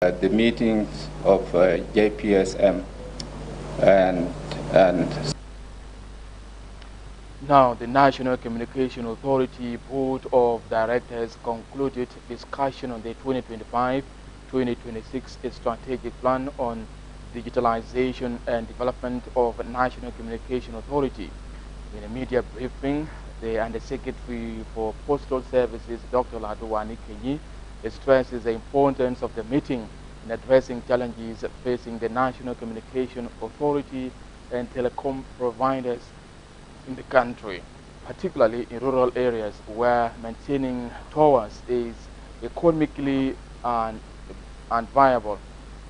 The meetings of JPSM and Now, the National Communication Authority Board of Directors concluded discussion on the 2025-2026 strategic plan on digitalization and development of National Communication Authority. In a media briefing, the Undersecretary for Postal Services, Dr. Ladouani Kenyi, stresses the importance of the meeting in addressing challenges facing the National Communication Authority and telecom providers in the country, particularly in rural areas where maintaining towers is economically unviable.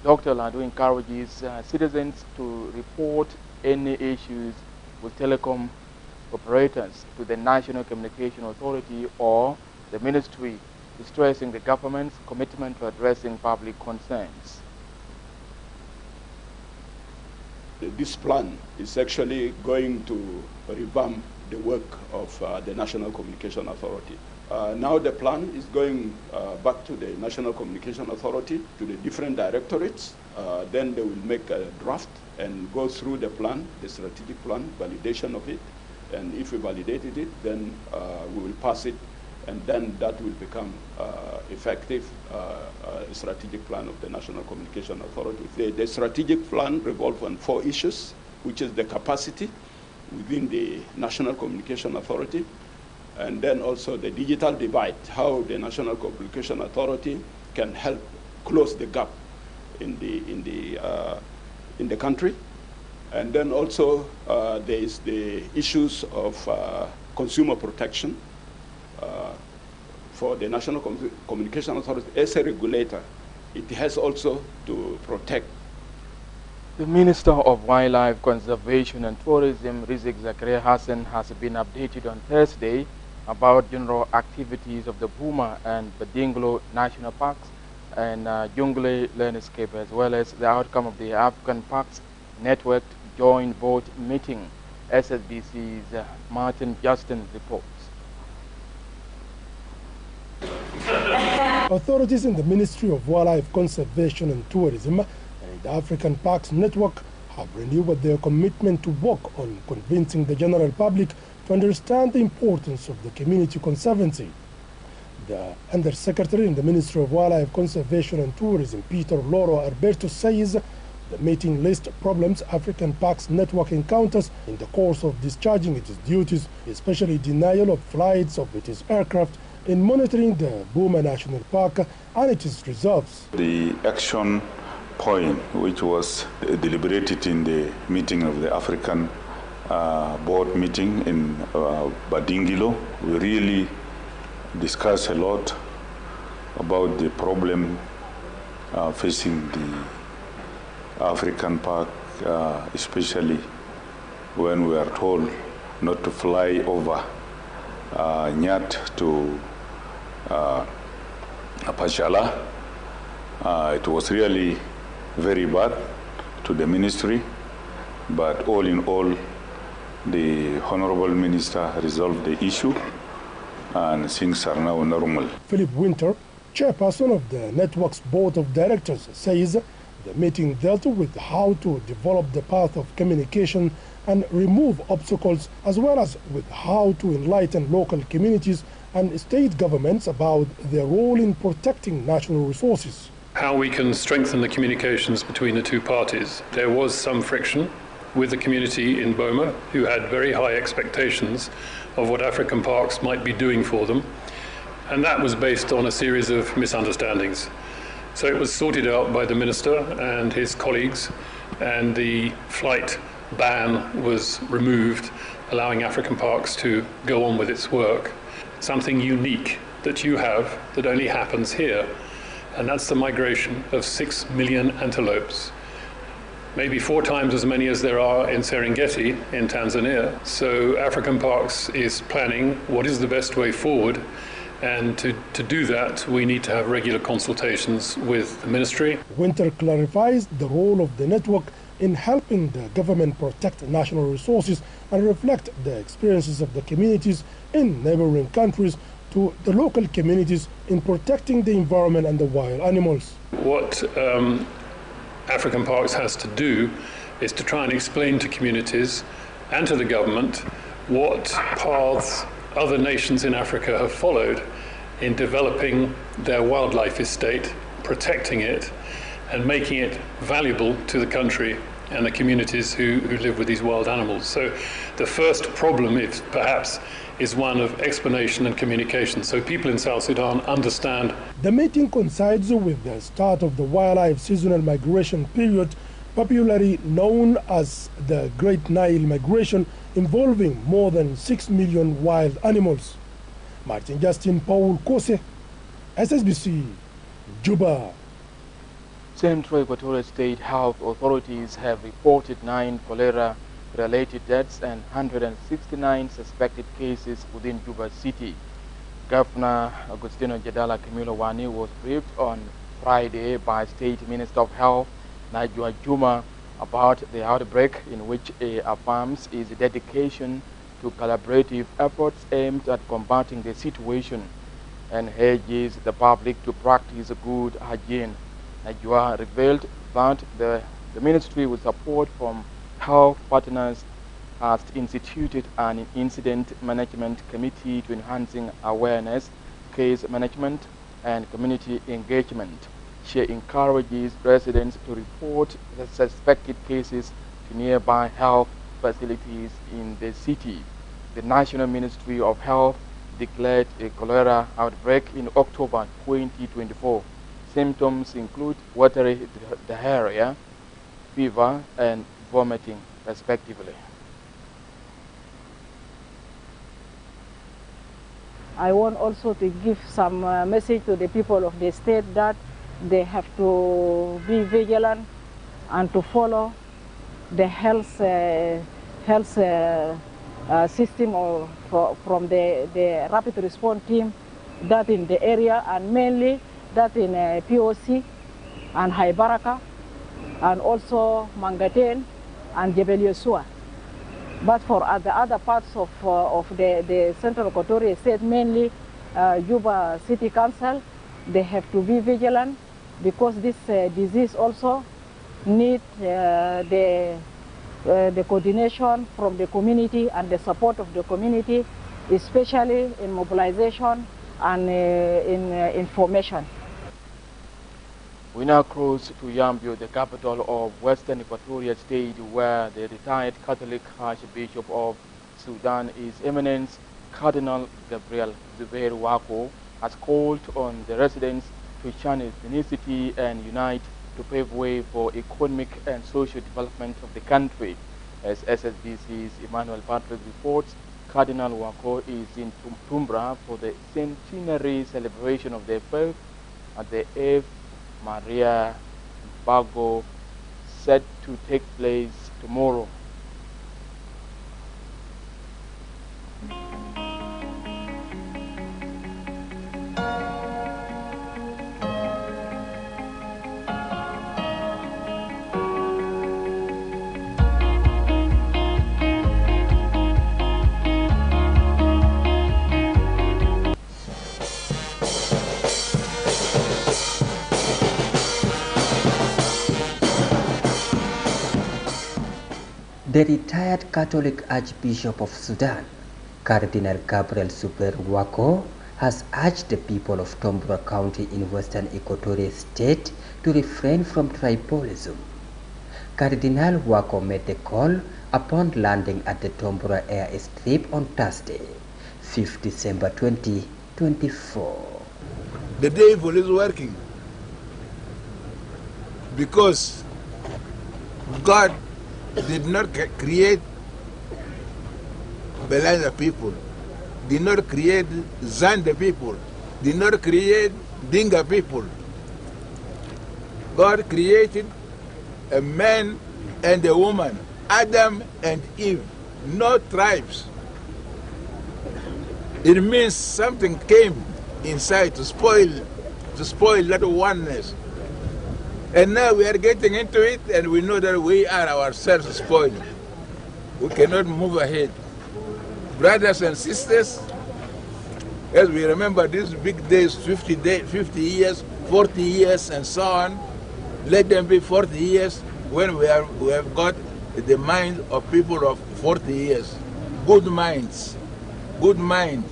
Dr. Ladu encourages citizens to report any issues with telecom operators to the National Communication Authority or the Ministry, stressing the government's commitment to addressing public concerns. This plan is actually going to revamp the work of the National Communication Authority. Now the plan is going back to the National Communication Authority, to the different directorates. Then they will make a draft and go through the plan, the strategic plan, validation of it. And if we validated it, then we will pass it, and then that will become effective strategic plan of the National Communication Authority. The strategic plan revolves on 4 issues, which is the capacity within the National Communication Authority, and then also the digital divide, how the National Communication Authority can help close the gap in the country. And then also there is the issues of consumer protection. For the National Communication Authority, as a regulator, it has also to protect. The Minister of Wildlife Conservation and Tourism, Rizk Zakaria Hassan, has been updated on Thursday about general activities of the Buma and Badinglo National Parks and Jungle Landscape, as well as the outcome of the African Parks Network Joint Board meeting. Ssbc's Martin Justin reports. Authorities in the Ministry of Wildlife Conservation and Tourism and the African Parks Network have renewed their commitment to work on convincing the general public to understand the importance of the community conservancy. The Undersecretary in the Ministry of Wildlife Conservation and Tourism, Peter Loro Alberto, says the meeting lists problems African Parks Network encounters in the course of discharging its duties, especially denial of flights of its aircraft in monitoring the Buma National Park and its reserves. The action point, which was deliberated in the meeting of the African board meeting in Badingilo, we really discussed a lot about the problem facing the African park, especially when we are told not to fly over Nyat to Pachala. It was really very bad to the ministry, but all in all, the Honorable Minister resolved the issue and things are now normal. Philip Winter, chairperson of the network's board of directors, says the meeting dealt with how to develop the path of communication and remove obstacles, as well as with how to enlighten local communities and state governments about their role in protecting national resources. How we can strengthen the communications between the two parties. There was some friction with the community in Boma, who had very high expectations of what African Parks might be doing for them, and that was based on a series of misunderstandings. So it was sorted out by the minister and his colleagues, and the flight ban was removed, allowing African Parks to go on with its work. Something unique that you have that only happens here, and that's the migration of 6 million antelopes. Maybe 4 times as many as there are in Serengeti in Tanzania. So African Parks is planning what is the best way forward, and to do that we need to have regular consultations with the ministry. Winter clarifies the role of the network in helping the government protect national resources and reflect the experiences of the communities in neighboring countries to the local communities in protecting the environment and the wild animals. What African Parks has to do is to try and explain to communities and to the government what paths other nations in Africa have followed in developing their wildlife estate, protecting it, and making it valuable to the country and the communities who live with these wild animals. So the first problem is one of explanation and communication, so people in South Sudan understand. The meeting coincides with the start of the wildlife seasonal migration period, popularly known as the Great Nile Migration, involving more than 6 million wild animals. Martin Justin Paul Kose, Ssbc, Juba. Central Equatorial State health authorities have reported 9 cholera-related deaths and 169 suspected cases within Juba City. Governor Agustino Jadala Kimilowani was briefed on Friday by State Minister of Health Najwa Juma about the outbreak, in which he affirms his dedication to collaborative efforts aimed at combating the situation and urges the public to practice good hygiene. Najwa revealed that the ministry, with support from health partners, has instituted an incident management committee to enhancing awareness, case management, and community engagement. She encourages residents to report the suspected cases to nearby health facilities in the city. The National Ministry of Health declared a cholera outbreak in October 2024. Symptoms include watery diarrhea, fever, and vomiting, respectively. I want also to give some message to the people of the state that they have to be vigilant and to follow the health system from the rapid response team that in the area, and mainly that in POC and High Baraka and also Mangaten and Jebel Yosua. But for the other parts of the Central Equatorial State, mainly Juba City Council, they have to be vigilant because this disease also needs the coordination from the community and the support of the community, especially in mobilization and in information. We now cross to Yambio, the capital of Western Equatorial State, where the retired Catholic Archbishop of Sudan, His Eminence Cardinal Gabriel Zubair Wako, has called on the residents to shun ethnicity and unite to pave way for economic and social development of the country. As Ssbc's Emmanuel Patrick reports, Cardinal Wako is in Tumbra for the centenary celebration of their faith at the Ave Maria Bago, set to take place tomorrow. The retired Catholic Archbishop of Sudan, Cardinal Gabriel Zubair Wako, has urged the people of Tombra County in Western Equatorial State to refrain from tribalism. Cardinal Wako made the call upon landing at the Tombra airstrip on Thursday, 5 December 2024. The devil is working because God did not create Belanda people, did not create Zanda people, did not create Dinga people. God created a man and a woman, Adam and Eve, no tribes. It means something came inside to spoil that oneness. And now we are getting into it, and we know that we are ourselves spoiled. We cannot move ahead. Brothers and sisters, As we remember these big days, 50 years, 40 years, and so on. Let them be 40 years when we have got the mind of people of 40 years. Good minds, good mind.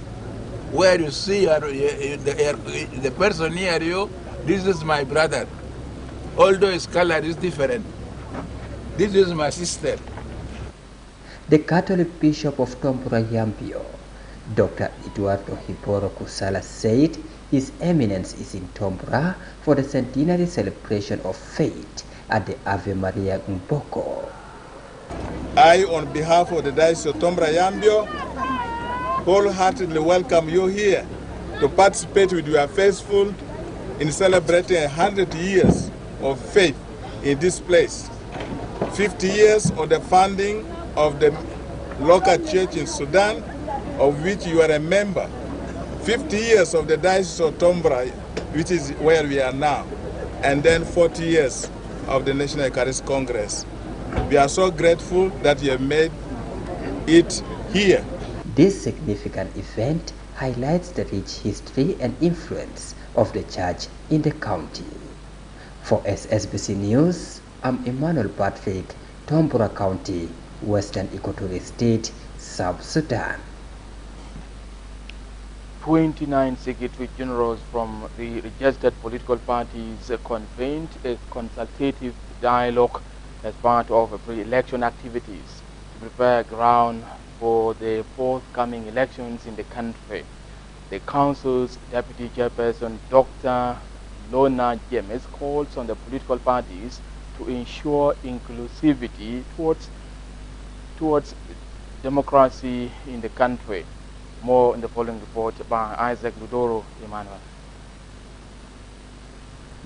Where you see the person near you, this is my brother. Although his color is different. This is my sister. The Catholic Bishop of Tombora Yambio, Dr. Eduardo Hiboro Kusala, said His Eminence is in Tombora for the centenary celebration of faith at the Ave Maria Mboko. I, on behalf of the Diocese of Tombora Yambio, wholeheartedly welcome you here to participate with your faithful in celebrating 100 years of faith in this place. 50 years of the founding of the local church in Sudan, of which you are a member. 50 years of the Diocese of Tombora, which is where we are now. And then 40 years of the National Eucharist Congress. We are so grateful that you have made it here. This significant event highlights the rich history and influence of the church in the county. For Ssbc News, I'm Emmanuel Patrick, Tombora County, Western Equatorial State, South Sudan. 29 Secretary Generals from the registered political parties convened a consultative dialogue as part of pre-election activities to prepare ground for the forthcoming elections in the country. The Council's Deputy Chairperson, Dr. Lona James, calls on the political parties to ensure inclusivity towards democracy in the country. More in the following report by Isaac Ludoro Emmanuel.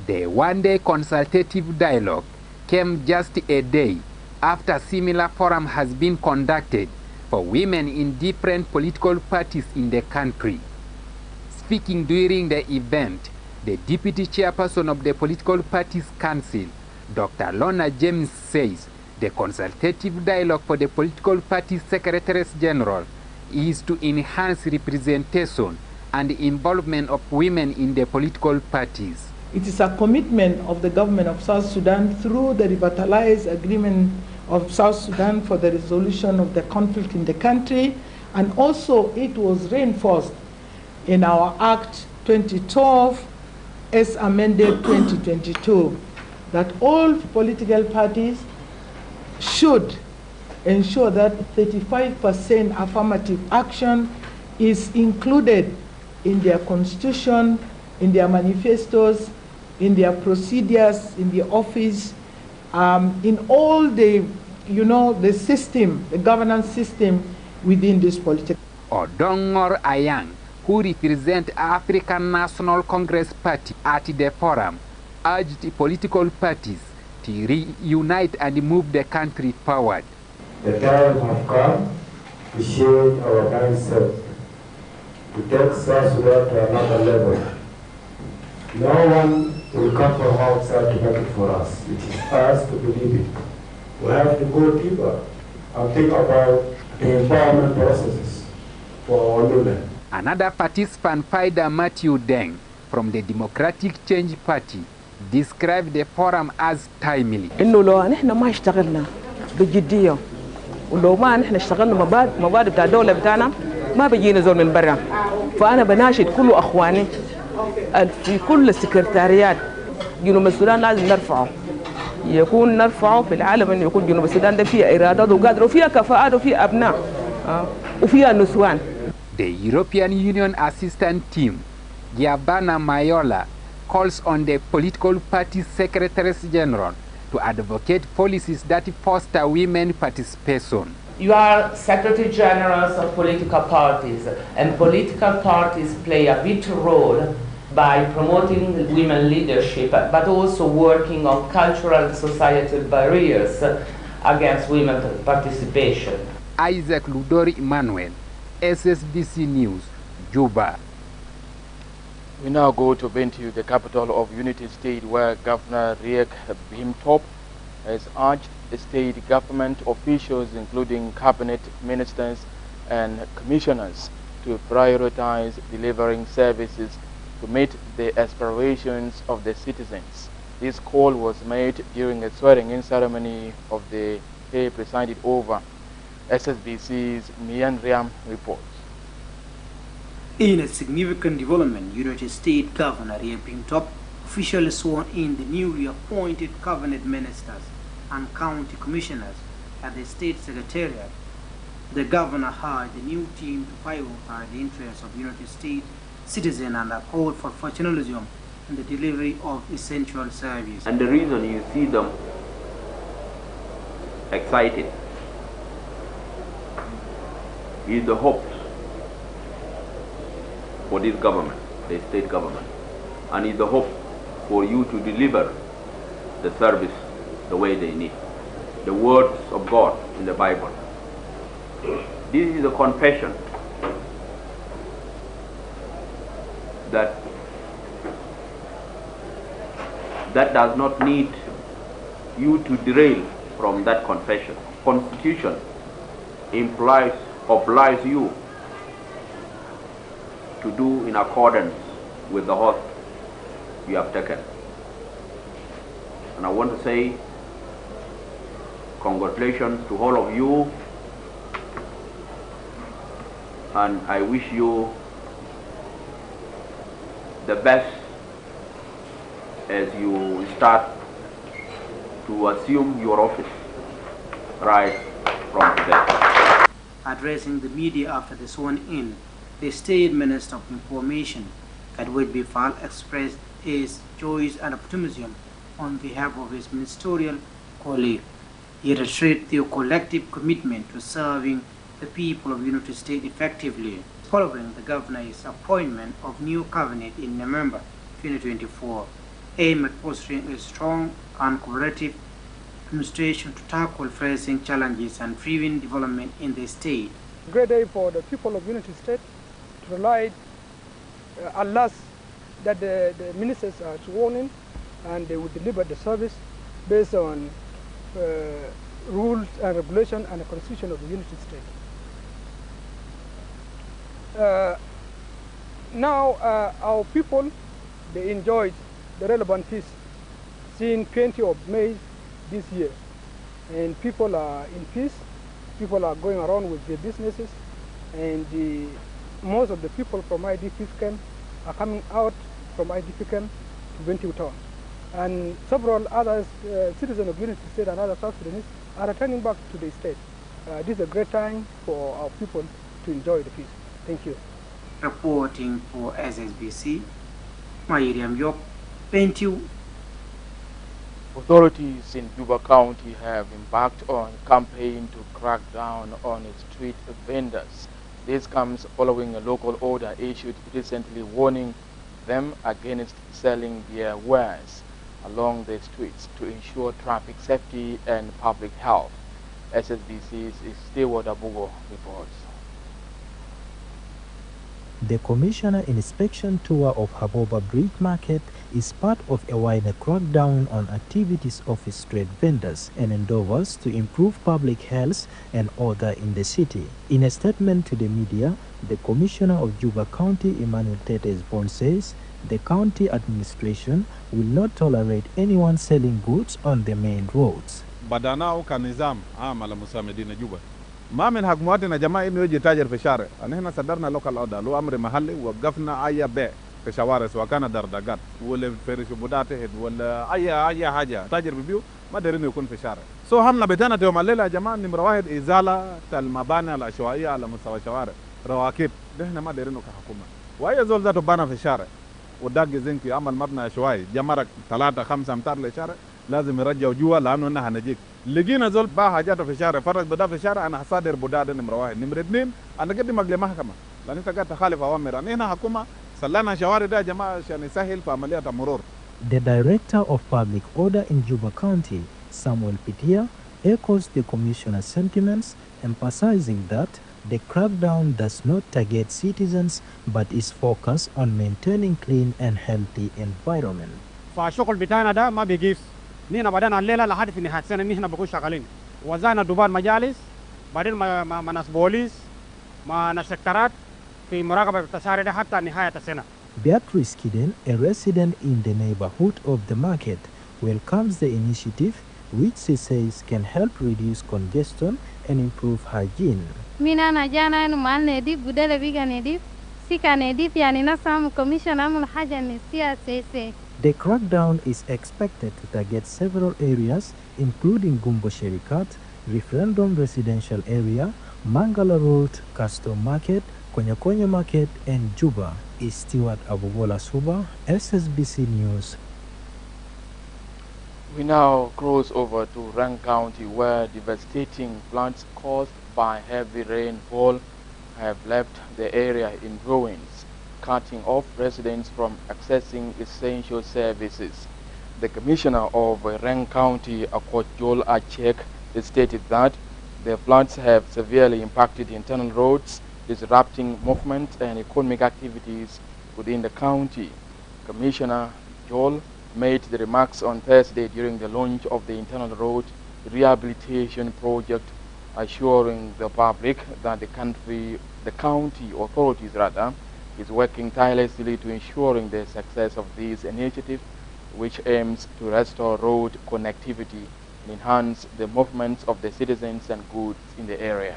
The one-day consultative dialogue came just a day after a similar forum has been conducted for women in different political parties in the country. Speaking during the event, the Deputy Chairperson of the Political Parties Council, Dr. Lona James, says the consultative dialogue for the political parties Secretaries General is to enhance representation and involvement of women in the political parties. It is a commitment of the government of South Sudan through the revitalized agreement of South Sudan for the resolution of the conflict in the country, and also it was reinforced in our Act 2012 as amended 2022 that all political parties should ensure that 35% affirmative action is included in their constitution, in their manifestos, in their procedures, in the office, in all the, the system, the governance system within this political. Odongor Ayang, who represent African National Congress Party at the forum, urged political parties to reunite and move the country forward. The time has come to change our mindset, to take South Sudan to another level. No one will come from outside to make it for us. It is us to believe it. We have to go deeper and think about the empowerment processes for our women. Another participant, Faida Matthew Deng, from the Democratic Change Party, described the forum as timely. إنه لو نحن ما اشتغلنا بجدية ولو ما نحن اشتغلنا مبادئ بتاع الدولة بتاعنا ما بيجينا زول من برا. فأنا بناشد كل أخواني في كل السكرتاريات جنوب السودان لازم نرفعه. يكون نرفعه في العالم إنه يكون جنوب السودان ده فيها إرادات وقادر وفيها كفاءات وفيها أبناء وفيها نسوان. The European Union Assistant Team, Giovanna Mayola, calls on the political party Secretaries General to advocate policies that foster women participation. You are Secretary Generals of political parties, and political parties play a vital role by promoting women leadership, but also working on cultural and societal barriers against women participation. Isaac Ludori Emmanuel, Ssbc News, Juba. We now go to Bentiu, the capital of Unity State, where Governor Riek Bimtop has urged state government officials, including cabinet ministers and commissioners, to prioritize delivering services to meet the aspirations of the citizens. This call was made during a swearing-in ceremony of the day presided over. Ssbc's Mian reports. In a significant development, United States Governor Riek Top officially sworn in the newly appointed cabinet ministers and county commissioners at the state secretariat. The governor hired the new team to prioritize the interests of United States citizens and called for professionalism in the delivery of essential services. And the reason you see them excited is the hopes for this government, the state government, and is the hope for you to deliver the service the way they need. The words of God in the Bible. This is a confession that does not need you to derail from that confession. Constitution obliges you to do in accordance with the oath you have taken. And I want to say congratulations to all of you, and I wish you the best as you start to assume your office right from today. Addressing the media after the sworn-in, the State Minister of Information, Edward Bifal, expressed his joy and optimism on behalf of his ministerial colleague. He reiterated their collective commitment to serving the people of United States effectively, following the governor's appointment of new cabinet in November 2024, aimed at fostering a strong and cooperative administration to tackle pressing challenges and driving development in the state. A great day for the people of United States to rely at last that the ministers are sworn in and they will deliver the service based on rules and regulations and the Constitution of the United States. Now our people, they enjoyed the relevant peace since 20th of May this year, and people are in peace. People are going around with their businesses, and most of the people from IDP camp are coming out from IDP camp to Bentiu town, and several other citizens of United States and other South Sudanese are returning back to the state. This is a great time for our people to enjoy the peace. Thank you. Reporting for Ssbc, Mayiriam Yok, Bentiu. Authorities in Juba County have embarked on a campaign to crack down on street vendors. This comes following a local order issued recently warning them against selling their wares along the streets to ensure traffic safety and public health. Ssbc's Stewart Abugo reports. The Commissioner Inspection Tour of Haboba Bridge Market is part of a wider crackdown on activities of street vendors and endeavors to improve public health and order in the city. In a statement to the media, the Commissioner of Juba County, Emmanuel Tetes Bon, says the county administration will not tolerate anyone selling goods on the main roads. بدأناه كنظام عام على مستوى مدينة جوبا. ما من حكوماتنا جماعة إنه يجي تاجر في الشارع. أنا صدرنا لوكال أوردر لو أمر محلي ووقفنا أي بيع في الشوارع سواء كان دردقات ولا فرش بداته ولا أي حاجة تاجر ببيو ما دارين يكون في الشارع. حملة بتاعنا يوم الليلة يا جماعة نمرة واحد إزالة المباني العشوائية على مستوى الشوارع. رواكب ده إحنا ما دارينه كحكومة. وأي زول ذاته بنا في الشارع وداق زنك يعمل مبنى عشوائي جمرك 3-5 أمتار للشارع لازم يرجعوا جوا لانه انها هنجيك. لقينا زول باع حاجاته في الشارع فرق بضاعه في الشارع انا هصادر بضاعه نمره واحد. نمره اثنين انا قدمك لمحكمه لان انت قاعد تخالف اوامر. هنا حكومه سلنا شوارع ده يا جماعه عشان يسهل في عمليات المرور. The Director of Public Order in Juba County, Samuel Pitia, echoes the Commissioner's sentiments, emphasizing that the crackdown does not target citizens but is focused on maintaining clean and healthy environment. فالشغل بتاعنا ده ما بيقيس. نحن بدأنا الليلة لحد في نهاية السنة نحن بكون شغالين. وزعنا دبان مجالس، بعدين مع ناس بوليس، مع ناس سكترات، في مراقبة التسعير ده حتى نهاية السنة. Beatrice Kiden, a resident in the neighborhood of the market, welcomes the initiative, which she says can help reduce congestion and improve hygiene. Mina na jana inu mahali nedif budele biga nedif sika nedif yani nasamu commission amul haja ni Ssbc. The crackdown is expected to target several areas including Gumbo Sherikat, Referendum Residential Area, Mangala Road, Custom Market, Konyakonyo Market and Juba. Is Stewart Abubola Suba, Ssbc News. We now cross over to Rang County, where devastating floods caused by heavy rainfall have left the area in ruins, cutting off residents from accessing essential services. The commissioner of Rang County, Akotjol Achek, stated that the floods have severely impacted internal roads, disrupting movement and economic activities within the county. Commissioner Joel made the remarks on Thursday during the launch of the internal road rehabilitation project, assuring the public that the county authorities is working tirelessly to ensuring the success of this initiative, which aims to restore road connectivity and enhance the movements of the citizens and goods in the area.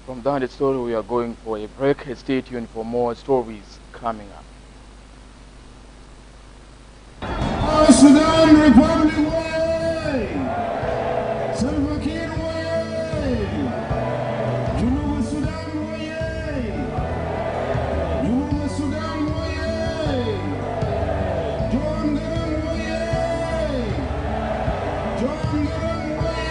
From that story, we are going for a break. Stay tuned for more stories coming up. Sudan Republic way! Salva Kiir way! Junuba Sudan way! Junuba Sudan way! John Garang way! John Garang way!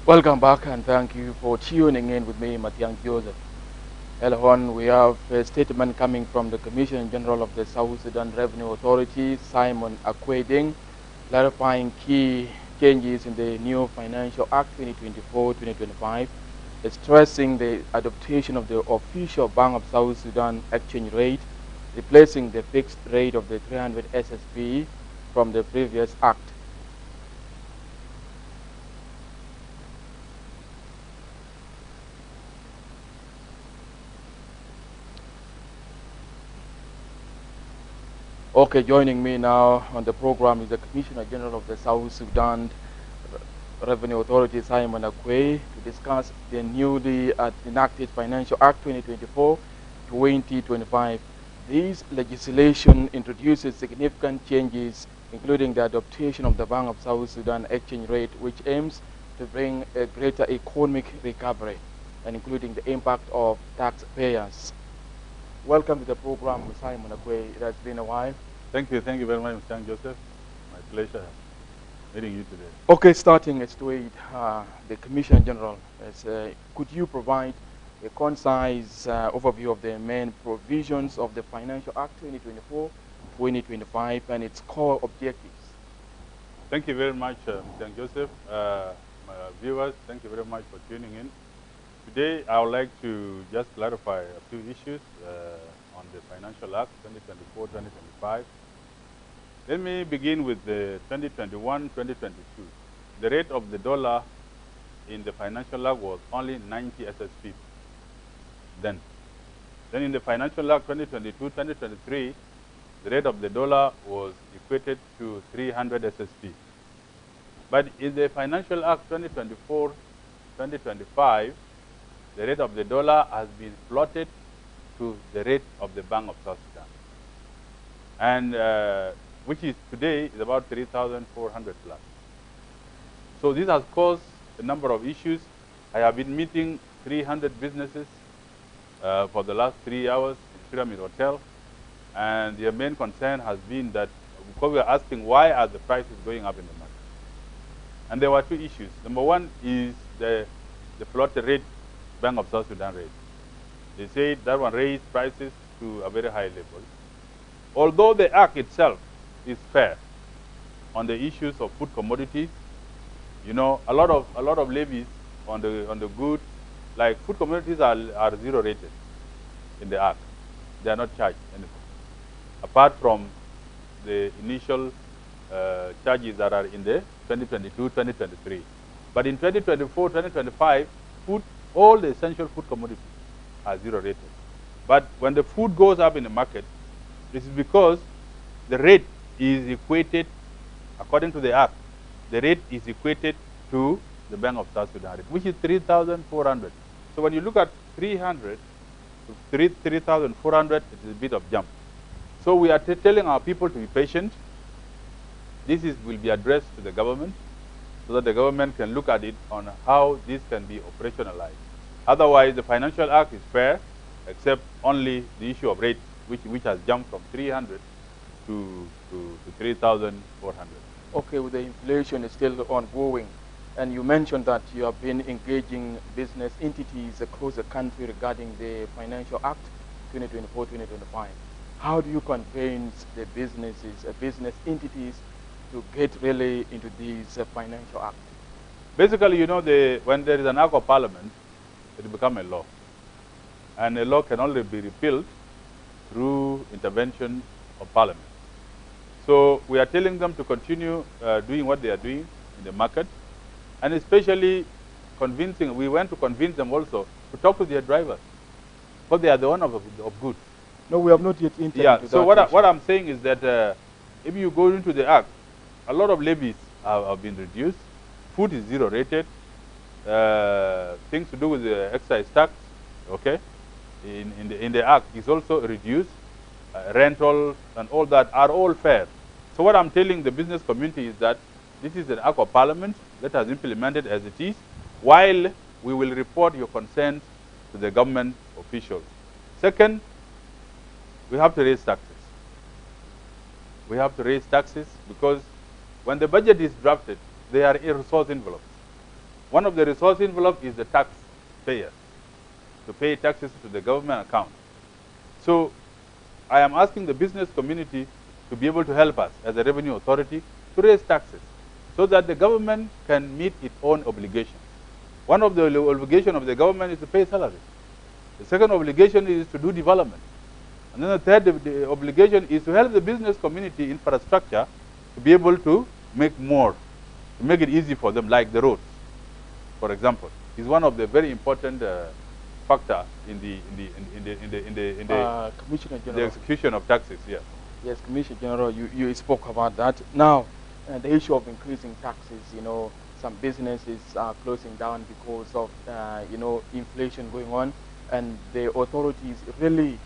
Welcome back and thank you for tuning in with me, Matiang Joseph. Earlier on, we have a statement coming from the Commissioner General of the South Sudan Revenue Authority, Simon Akweding, clarifying key changes in the new Financial Act 2024-2025, stressing the adoption of the official Bank of South Sudan exchange rate, replacing the fixed rate of the 300 SSP from the previous act. Okay, joining me now on the program is the Commissioner General of the South Sudan Revenue Authority, Simon Akwe, to discuss the newly enacted Financial Act 2024-2025. This legislation introduces significant changes, including the adoption of the Bank of South Sudan exchange rate, which aims to bring a greater economic recovery, and including the impact of taxpayers. Welcome to the program, Simon Akwe. It has been a while. Thank you very much, Mr. Joseph. My pleasure meeting you today. Okay, starting as to the Commissioner General, could you provide a concise overview of the main provisions of the Financial Act 2024-2025 and its core objectives? Thank you very much, Mr. Joseph. My viewers, thank you very much for tuning in. Today, I would like to just clarify a few issues on the Financial Act 2024-2025. Let me begin with the 2021-2022. The rate of the dollar in the Financial Act was only 90 SSP then. Then in the Financial Act 2022-2023, the rate of the dollar was equated to 300 SSP. But in the Financial Act 2024-2025, the rate of the dollar has been plotted to the rate of the Bank of South Sudan, and which is today is about 3,400 plus. So this has caused a number of issues. I have been meeting 300 businesses for the last 3 hours in Pyramid Hotel, and their main concern has been that because we are asking why are the prices going up in the market. And there were two issues. Number one is the plotted rate, Bank of South Sudan rate. They say that one raised prices to a very high level. Although the act itself is fair on the issues of food commodities, you know, a lot of levies on the goods, like food commodities are zero rated in the act. They are not charged anything, apart from the initial charges that are in the 2022-2023. But in 2024-2025, food, all the essential food commodities are zero rated. But when the food goes up in the market, this is because the rate is equated, according to the act, the rate is equated to the Bank of South Sudan rate, which is 3,400. So when you look at 300 to 3,400, it is a bit of jump. So we are telling our people to be patient. This will be addressed to the government. so that the government can look at it on how this can be operationalized. Otherwise, the Financial Act is fair, except only the issue of rate, which has jumped from 300 to 3,400. Okay, with the inflation is still ongoing, and you mentioned that you have been engaging business entities across the country regarding the Financial Act 2024-2025. How do you convince the businesses, business entities, to get really into this Financial Act? Basically, you know, when there is an act of parliament, it becomes a law. And a law can only be repealed through intervention of parliament. So we are telling them to continue doing what they are doing in the market, and especially convincing, we want to convince them also to talk to their drivers, because they are the one of goods. No, we have not yet entered into so that what I'm saying is that if you go into the act, a lot of levies have been reduced. Food is zero rated. Things to do with the excise tax, okay, in the act is also reduced. Rentals and all that are all fair. So what I'm telling the business community is that this is an act of parliament. Let us implement it as it is, while we will report your concerns to the government officials. Second, we have to raise taxes. We have to raise taxes because when the budget is drafted, they are in resource envelopes. One of the resource envelopes is the taxpayer, to pay taxes to the government account. So I am asking the business community to be able to help us as a revenue authority to raise taxes so that the government can meet its own obligations. One of the obligations of the government is to pay salaries. The second obligation is to do development. And then the third the obligation is to help the business community infrastructure to be able to make more, to make it easy for them, like the roads, for example, is one of the very important factor in the execution of taxes. Yes. Yes, Commissioner General, you spoke about that. Now, the issue of increasing taxes, you know, some businesses are closing down because of, you know, inflation going on, and the authorities really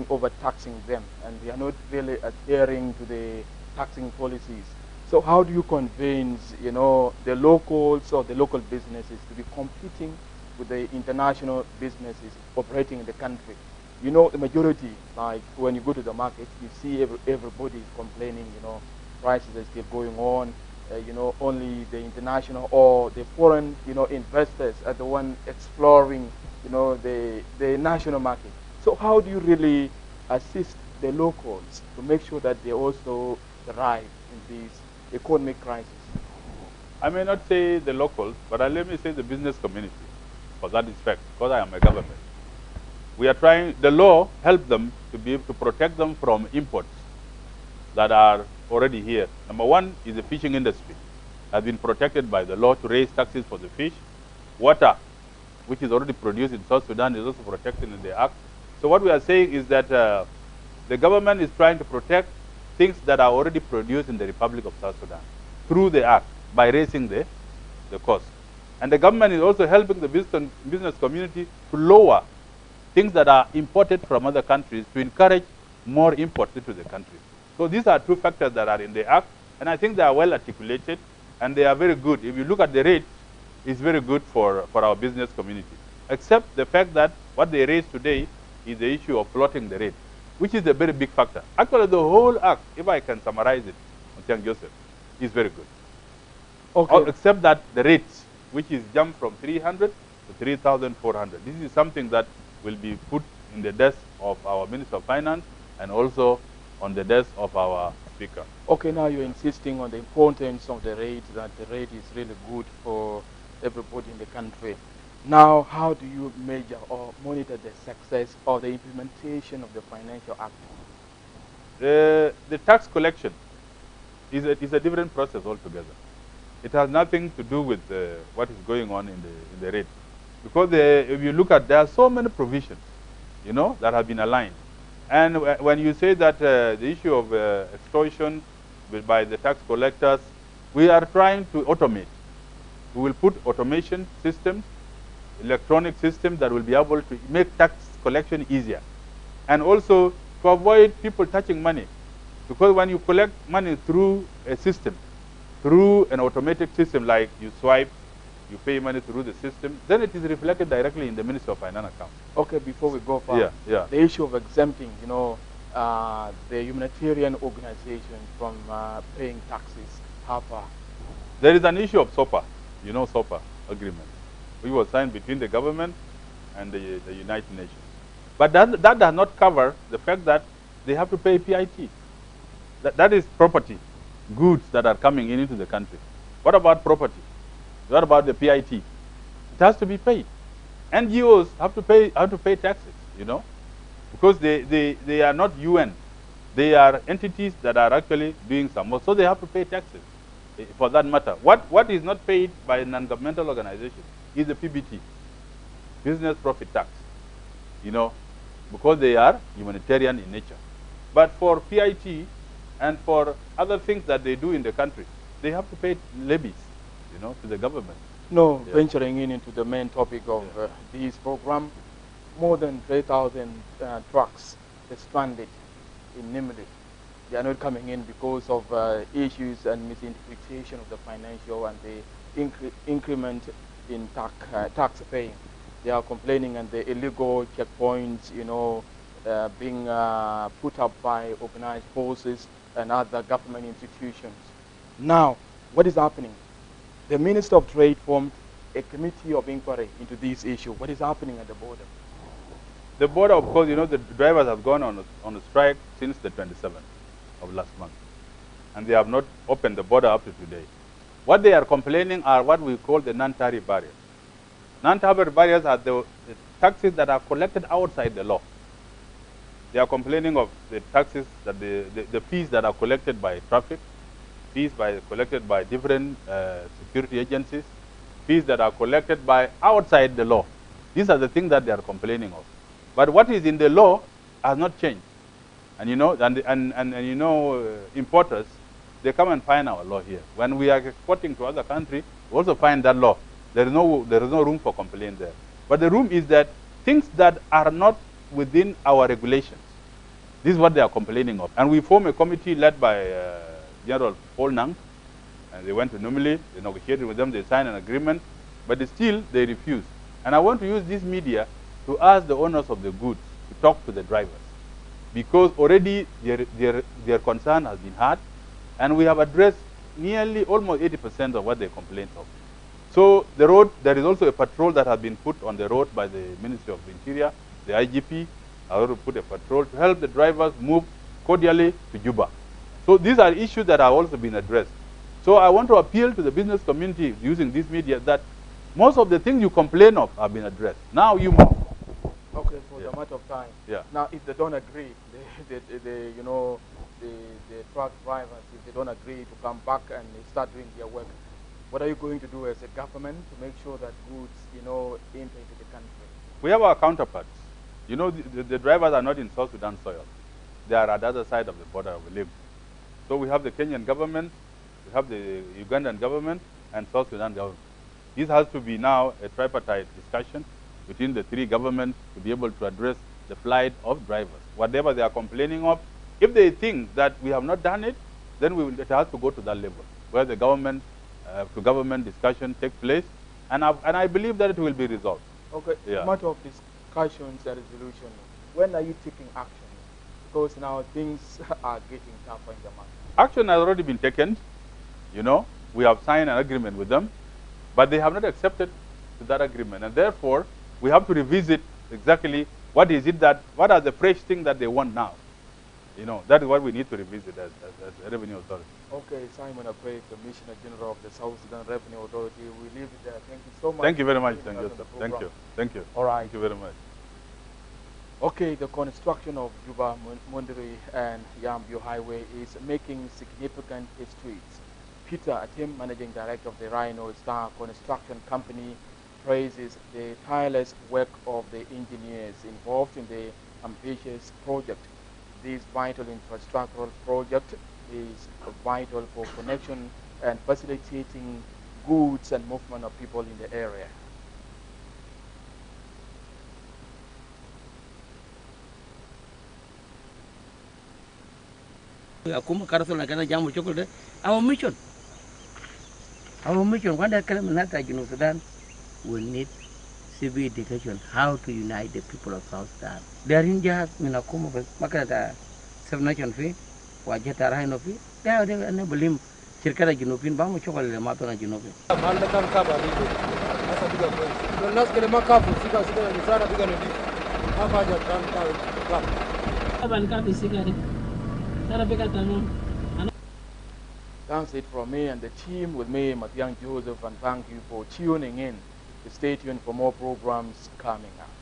overtaxing them, and they are not really adhering to the taxing policies. So how do you convince, you know, the locals or the local businesses to be competing with the international businesses operating in the country? You know, the majority, like when you go to the market, you see everybody is complaining, you know, prices are still going on. You know, only the international or the foreign, you know, investors are the one exploring, you know, the national market. So how do you really assist the locals to make sure that they also thrive in this economic crisis? I may not say the locals, but let me say the business community, for that respect, because I am a government. We are trying, the law help them to be able to protect them from imports that are already here. Number one is the fishing industry, has been protected by the law to raise taxes for the fish. Water, which is already produced in South Sudan, is also protected in the Act. So what we are saying is that the government is trying to protect things that are already produced in the Republic of South Sudan through the Act by raising the cost. And the government is also helping the business community to lower things that are imported from other countries to encourage more imports into the country. So these are two factors that are in the Act, and I think they are well articulated, and they are very good. If you look at the rate, it's very good for our business community, except the fact that what they raise today is the issue of floating the rate, which is a very big factor. Actually, the whole Act, if I can summarize it, Mr. Joseph, is very good. Okay. Except that the rates, which is jumped from 300 to 3,400. This is something that will be put in the desk of our Minister of Finance and also on the desk of our Speaker. Okay, now you're insisting on the importance of the rate, that the rate is really good for everybody in the country. Now, how do you measure or monitor the success of the implementation of the Financial Act? The tax collection is a different process altogether. It has nothing to do with what is going on in the rate. Because if you look at, there are so many provisions, you know, that have been aligned. And when you say that the issue of extortion by the tax collectors, we are trying to automate. We will put automation systems, electronic systems that will be able to make tax collection easier. And also to avoid people touching money. Because when you collect money through a system, through an automated system like you swipe, you pay money through the system, then it is reflected directly in the Ministry of Finance account. Okay, before we go far, the issue of exempting, the humanitarian organizations from paying taxes, how far? There is an issue of SOPA, SOPA agreement, which was signed between the government and the United Nations. But that does not cover the fact that they have to pay PIT. That is property, goods that are coming into the country. What about property? What about the PIT? It has to be paid. NGOs have to pay taxes, because they are not UN. They are entities that are actually doing some work, so they have to pay taxes. For that matter, what is not paid by non-governmental organizations is the PBT, business profit tax, because they are humanitarian in nature. But for PIT and for other things that they do in the country, they have to pay levies, to the government. Venturing into the main topic of this program, more than 3,000 trucks are stranded in Nimili. They are not coming in because of issues and misinterpretation of the financial and the increment in tax paying. They are complaining and the illegal checkpoints, being put up by organized forces and other government institutions. Now, what is happening? The Minister of Trade formed a committee of inquiry into this issue. What is happening at the border? The border, of course, the drivers have gone on a strike since the 27th of last month. And they have not opened the border up to today. What they are complaining are what we call the non-tariff barriers. Non-tariff barriers are the taxes that are collected outside the law. They are complaining of the taxes, that the fees that are collected by traffic, fees collected by different security agencies, fees that are collected by outside the law. These are the things that they are complaining of. But what is in the law has not changed. And importers, they come and find our law here. When we are exporting to other countries, we also find that law. There is no room for complaint there. But the room is that things that are not within our regulations, this is what they are complaining of. And we form a committee led by General Paul Nang, and they went to Numili, they negotiated with them, they signed an agreement, but still they refuse. And I want to use this media to ask the owners of the goods to talk to the drivers, because already their concern has been heard, and we have addressed nearly almost 80% of what they complained of. So the road, there is also a patrol that has been put on the road by the Ministry of Interior, the IGP, has also put a patrol to help the drivers move cordially to Juba. So these are issues that have also been addressed. So I want to appeal to the business community using this media that most of the things you complain of have been addressed. Now you move. Okay, for the matter of time. Yeah. Now, if they don't agree, the truck drivers, if they don't agree to come back and start doing their work, what are you going to do as a government to make sure that goods, enter into the country? We have our counterparts. The drivers are not in South Sudan soil. They are at the other side of the border of Lim. So we have the Kenyan government, we have the Ugandan government, and South Sudan government. This has to be now a tripartite discussion between the three governments to be able to address the plight of drivers. Whatever they are complaining of, if they think that we have not done it, then it has to go to that level, where the government to government discussion take place, and I believe that it will be resolved. Okay, Yeah. matter of discussions and resolution, when are you taking action? Because now things are getting tougher in the market. Action has already been taken. We have signed an agreement with them, but they have not accepted that agreement, and therefore we have to revisit exactly what are the fresh things that they want now. That is what we need to revisit as a revenue authority. Okay, Simon Akwe, Commissioner General of the South Sudan Revenue Authority. We leave it there. Thank you so much. Thank you very much. Thank you. Thank you. Thank you. All right. Thank you very much. Okay, the construction of Juba, Mundiri, and Yambio Highway is making significant strides. Peter Atim, Managing Director of the Rhino Star Construction Company, praises the tireless work of the engineers involved in the ambitious project. This vital infrastructural project is vital for connection and facilitating goods and movement of people in the area. Akuma karato na kana jamu chocolate. Our mission Our mission, one that Sudan, will need civil education, how to unite the people of South Sudan. They are in just Minakumo, Makata, Seven Nation Fee, Wajeta Rhino Fee. They are unable him. Circala Junopin, Bamu Chocolate, Mapana Junopin. Malakan Kaba, that's a bigger point. The last Kelemacapu, Sika, and Zara bigger than this. How about that? That's it from me and the team with me, Matiang Joseph, and thank you for tuning in. Stay tuned for more programs coming up.